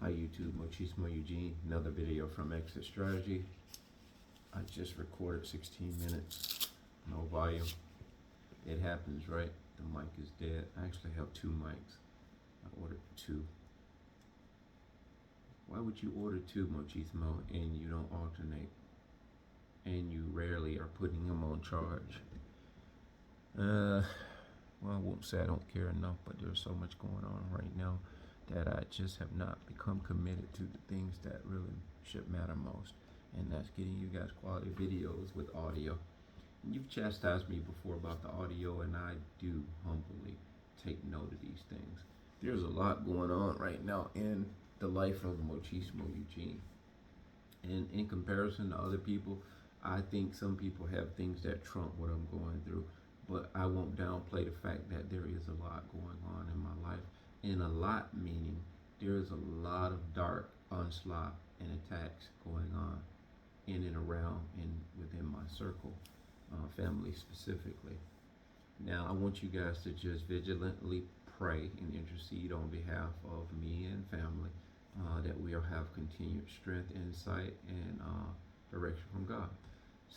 Hi YouTube, Mochismo Eugene, another video from Exit Strategy. I just recorded 16 minutes, no volume. It happens, right? The mic is dead. I actually have two mics. I ordered two. Why would you order two, Mochismo, and you don't alternate? And you rarely are putting them on charge. Well, I won't say I don't care enough, but there's so much going on right now that I just have not become committed to the things that really should matter most. And that's getting you guys quality videos with audio. And you've chastised me before about the audio, and I do humbly take note of these things. There's a lot going on right now in the life of Mochismo Eugene. And in comparison to other people, I think some people have things that trump what I'm going through. But I won't downplay the fact that there is a lot going on in my life. And a lot meaning there is a lot of dark onslaught and attacks going on in and around and within my circle, family specifically. Now, I want you guys to just vigilantly pray and intercede on behalf of me and family that we'll have continued strength, insight, and direction from God.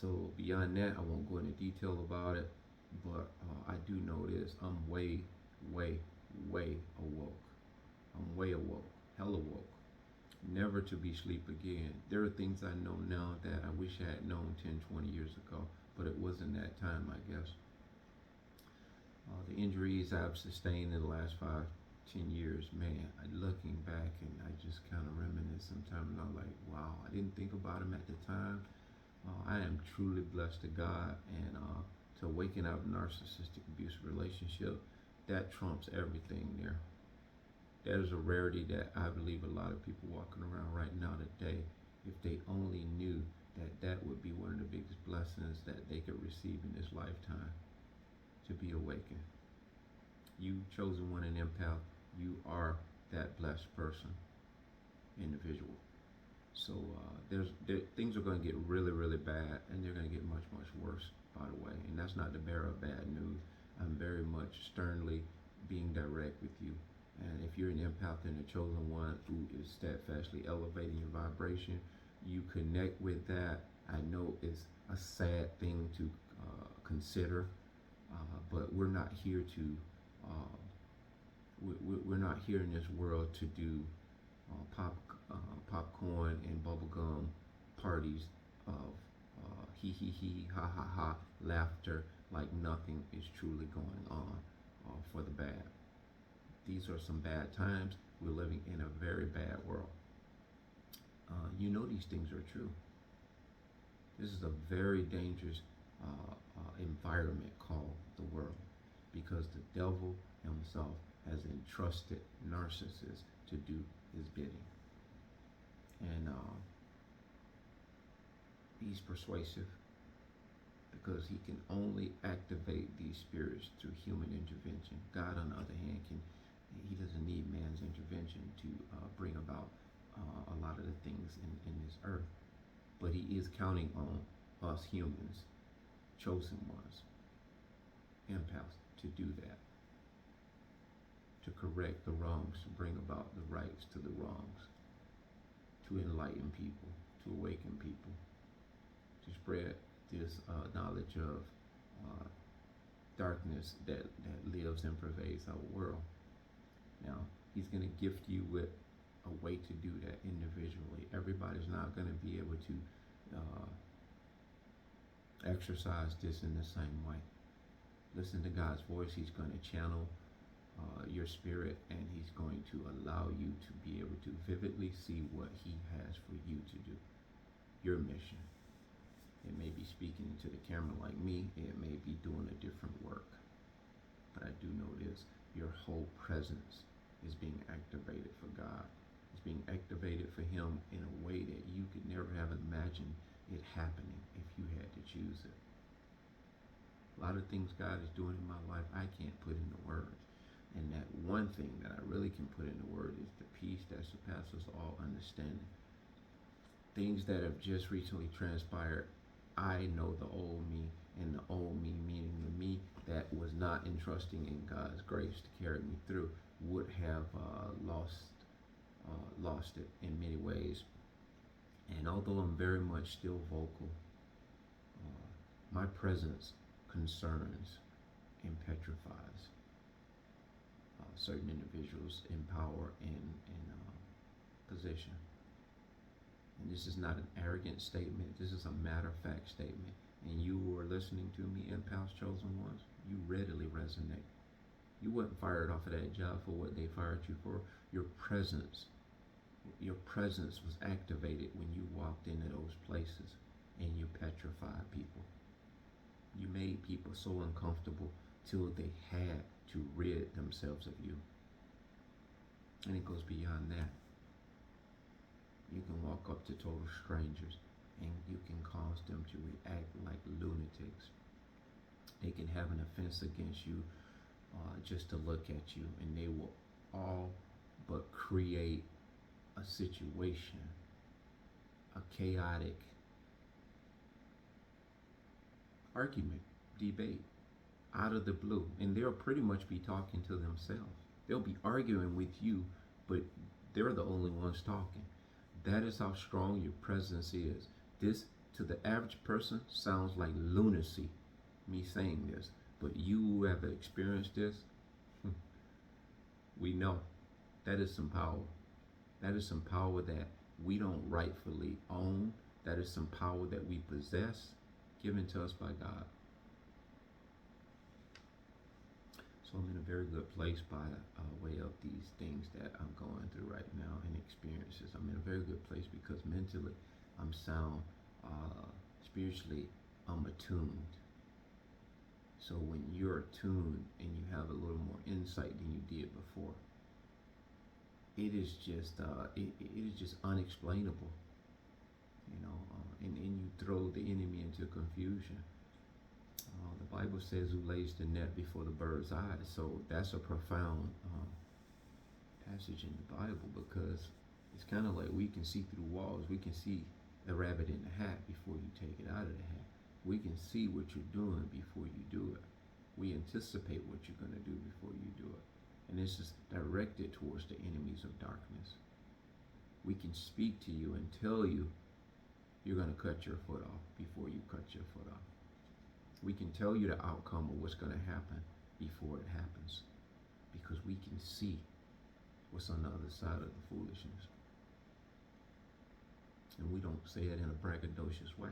So beyond that, I won't go into detail about it, but I do know this. I'm way awoke. I'm way awoke, hell awoke. Never to be sleep again. There are things I know now that I wish I had known 10, 20 years ago, but it wasn't that time, I guess. The injuries I've sustained in the last 5, 10 years, man, looking back and I just kind of reminisce sometimes, and I'm like, wow, I didn't think about them at the time. I am truly blessed to God, and to waking out a narcissistic abusive relationship, that trumps everything there. That is a rarity that I believe a lot of people walking around right now today, if they only knew that that would be one of the biggest blessings that they could receive in this lifetime, to be awakened. You chosen one, an empath, you are that blessed person, individual. So things are going to get really bad, and they're going to get much worse, by the way. And that's not the bearer of bad news. I'm very much sternly being direct with you. And if you're an empath and a chosen one who is steadfastly elevating your vibration, you connect with that. I know it's a sad thing to consider, but we're not here to. We're not here in this world to do popcorn and bubblegum parties of he, ha ha ha, laughter like nothing is truly going on for the bad. These are some bad times. We're living in a very bad world. You know these things are true. This is a very dangerous environment called the world, because the devil himself has entrusted narcissists to do his bidding. And he's persuasive because he can only activate these spirits through human intervention. God, on the other hand, he doesn't need man's intervention to bring about a lot of the things in this earth. But he is counting on us humans, chosen ones, empaths, to do that, to correct the wrongs, to bring about the rights to the wrongs, to enlighten people, to awaken people, to spread this knowledge of darkness that lives and pervades our world. Now, he's going to gift you with a way to do that individually. Everybody's not going to be able to exercise this in the same way. Listen to God's voice. He's going to channel your spirit, and he's going to allow you to be able to vividly see what he has for you to do. Your mission. It may be speaking to the camera like me. It may be doing a different work. But I do know this. Your whole presence is being activated for God. It's being activated for him in a way that you could never have imagined it happening if you had to choose it. A lot of things God is doing in my life I can't put into words. And that one thing that I really can put into words is the peace that surpasses all understanding. Things that have just recently transpired, I know the old me, and the old me meaning the me that was not entrusting in God's grace to carry me through would have lost lost it in many ways. And although I'm very much still vocal, my presence concerns and petrifies certain individuals in power and position. And this is not an arrogant statement. This is a matter-of-fact statement. And you who are listening to me, Impulse Chosen Ones, you readily resonate. You wasn't fired off of that job for what they fired you for. Your presence was activated when you walked into those places and you petrified people. You made people so uncomfortable till they had to rid themselves of you. And it goes beyond that. You can walk up to total strangers and you can cause them to react like lunatics. They can have an offense against you just to look at you, and they will all but create a situation, a chaotic argument, debate, out of the blue. And they'll pretty much be talking to themselves. They'll be arguing with you, but they're the only ones talking. That is how strong your presence is. This, to the average person, sounds like lunacy, me saying this. But you who have experienced this, we know that is some power. That is some power that we don't rightfully own. That is some power that we possess, given to us by God. So I'm in a very good place by way of these things that I'm going through right now and experiences. I'm in a very good place because mentally I'm sound, spiritually I'm attuned. So when you're attuned and you have a little more insight than you did before, it is just unexplainable, and you throw the enemy into confusion. The Bible says, "Who lays the net before the bird's eyes?" So that's a profound passage in the Bible, because it's kind of like we can see through walls. We can see the rabbit in the hat before you take it out of the hat. We can see what you're doing before you do it. We anticipate what you're going to do before you do it. And this is directed towards the enemies of darkness. We can speak to you and tell you you're going to cut your foot off before you cut your foot off. We can tell you the outcome of what's going to happen before it happens, because we can see what's on the other side of the foolishness. And we don't say it in a braggadocious way.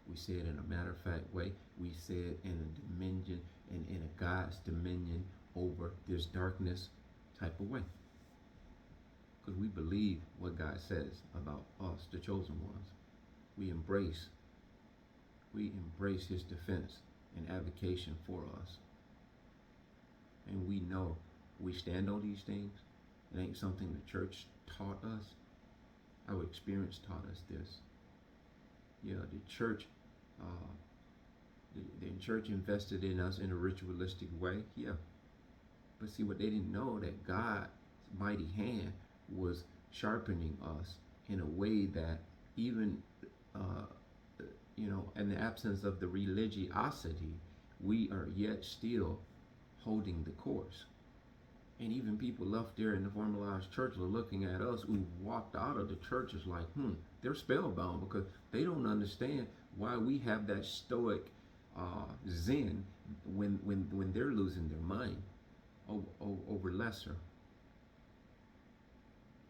We say it in a matter-of-fact way. We say it in a dominion and in a God's dominion over this darkness type of way. Because we believe what God says about us, the chosen ones. We embrace his defense and advocation for us. And we know we stand on these things. It ain't something the church taught us. Our experience taught us this. Yeah, the church invested in us in a ritualistic way. Yeah. But see, what they didn't know, that God's mighty hand was sharpening us in a way that even, in the absence of the religiosity, we are yet still holding the course. And even people left there in the formalized church are looking at us who walked out of the churches like, they're spellbound, because they don't understand why we have that stoic zen when they're losing their mind over lesser.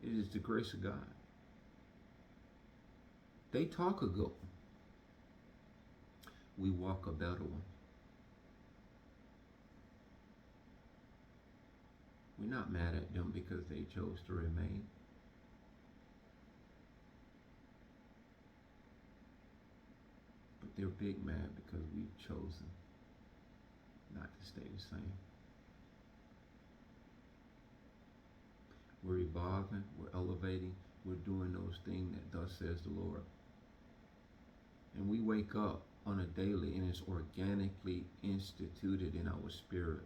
It is the grace of God. They talk a good one. We walk a better one. We're not mad at them because they chose to remain. But they're big mad because we've chosen not to stay the same. We're evolving, we're elevating, we're doing those things that thus says the Lord. And we wake up on a daily, and it's organically instituted in our spirit.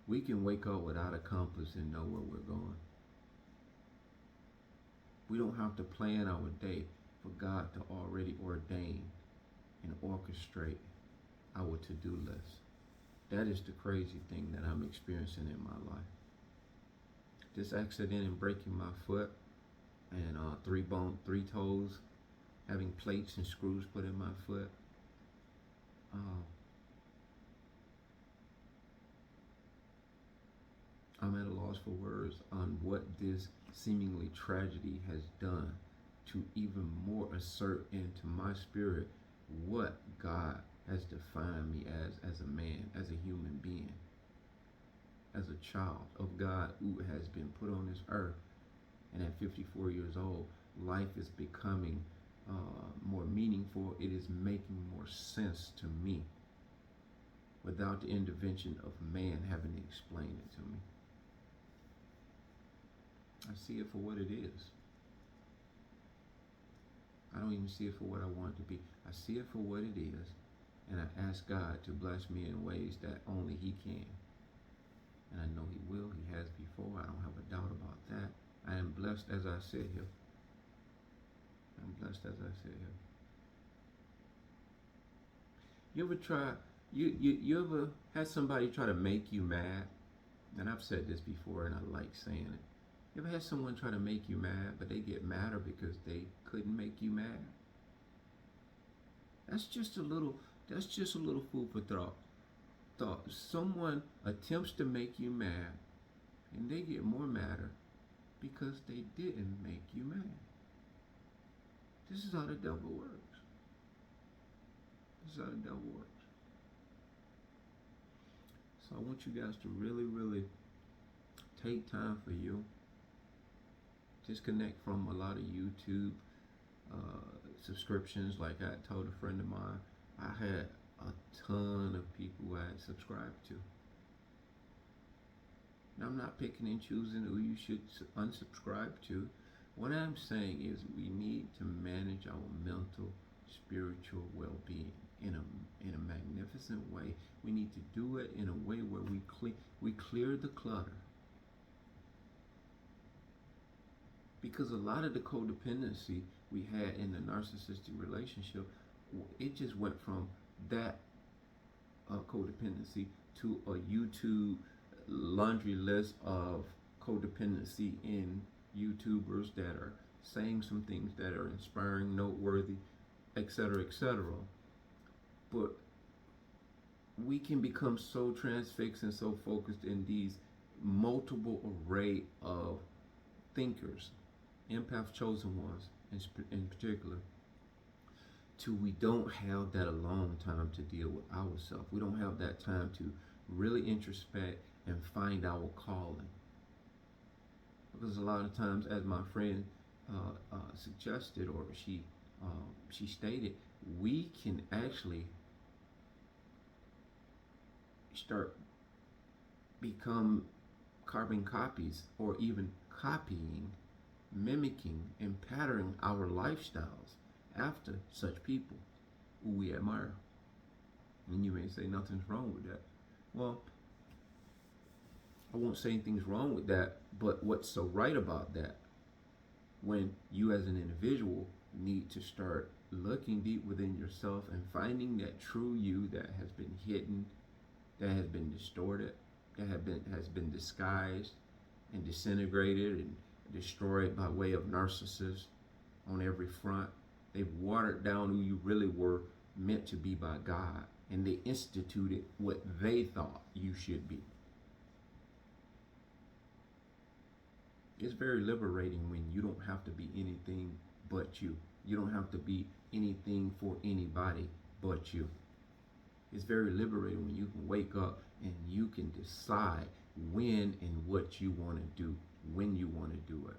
We can wake up without a compass and know where we're going. We don't have to plan our day for God to already ordain and orchestrate our to-do list. That is the crazy thing that I'm experiencing in my life. This accident in breaking my foot, and three toes, having plates and screws put in my foot. Uh, I'm at a loss for words on what this seemingly tragedy has done to even more assert into my spirit what God has defined me as a man, as a human being, as a child of God who has been put on this earth. And at 54 years old, life is becoming more meaningful. It is making more sense to me without the intervention of man having to explain it to me. I see it for what it is. I don't even see it for what I want it to be. I see it for what it is, and I ask God to bless me in ways that only He can. And I know He will. He has before. I don't have a doubt about that. I am blessed as I sit here. I'm blessed as I sit here. You ever try, you ever had somebody try to make you mad? And I've said this before and I like saying it. You ever had someone try to make you mad, but they get madder because they couldn't make you mad? That's just a little food for thought. Someone attempts to make you mad and they get more madder because they didn't make you mad. This is how the devil works. This is how the devil works. So I want you guys to really, really take time for you. Disconnect from a lot of YouTube subscriptions. Like I told a friend of mine, I had a ton of people I had subscribed to. Now, I'm not picking and choosing who you should unsubscribe to. What I'm saying is we need to manage our mental, spiritual well-being in a magnificent way. We need to do it in a way where we clear the clutter. Because a lot of the codependency we had in the narcissistic relationship, it just went from that codependency to a YouTube laundry list of codependency in YouTubers that are saying some things that are inspiring, noteworthy, etc., etc. But we can become so transfixed and so focused in these multiple array of thinkers, empath chosen ones in particular, till we don't have that alone time to deal with ourselves. We don't have that time to really introspect and find our calling. Because a lot of times, as my friend suggested, or she stated, we can actually start become carbon copies, or even copying, mimicking, and patterning our lifestyles after such people who we admire. And you may say nothing's wrong with that. Well, I won't say anything's wrong with that, but what's so right about that, when you as an individual need to start looking deep within yourself and finding that true you that has been hidden, that has been distorted, that has been disguised and disintegrated and destroyed by way of narcissists on every front. They've watered down who you really were meant to be by God, and they instituted what they thought you should be. It's very liberating when you don't have to be anything but you. You don't have to be anything for anybody but you. It's very liberating when you can wake up and you can decide when and what you want to do, when you want to do it.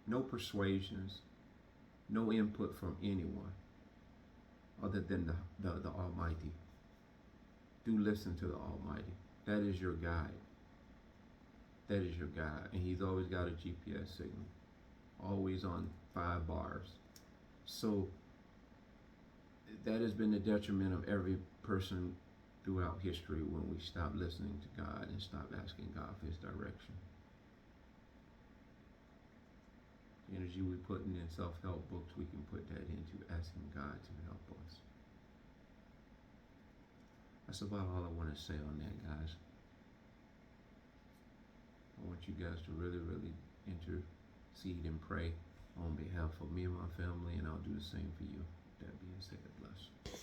No persuasions, no input from anyone other than the Almighty. Do listen to the Almighty. That is your guide. That is your guide. And He's always got a GPS signal. Always on 5 bars. So that has been the detriment of every person throughout history when we stop listening to God and stop asking God for His direction. The energy we're putting in self-help books, we can put that into asking God to help us. That's about all I want to say on that, guys. you guys to really intercede and pray on behalf of me and my family, and I'll do the same for you. That being said, bless.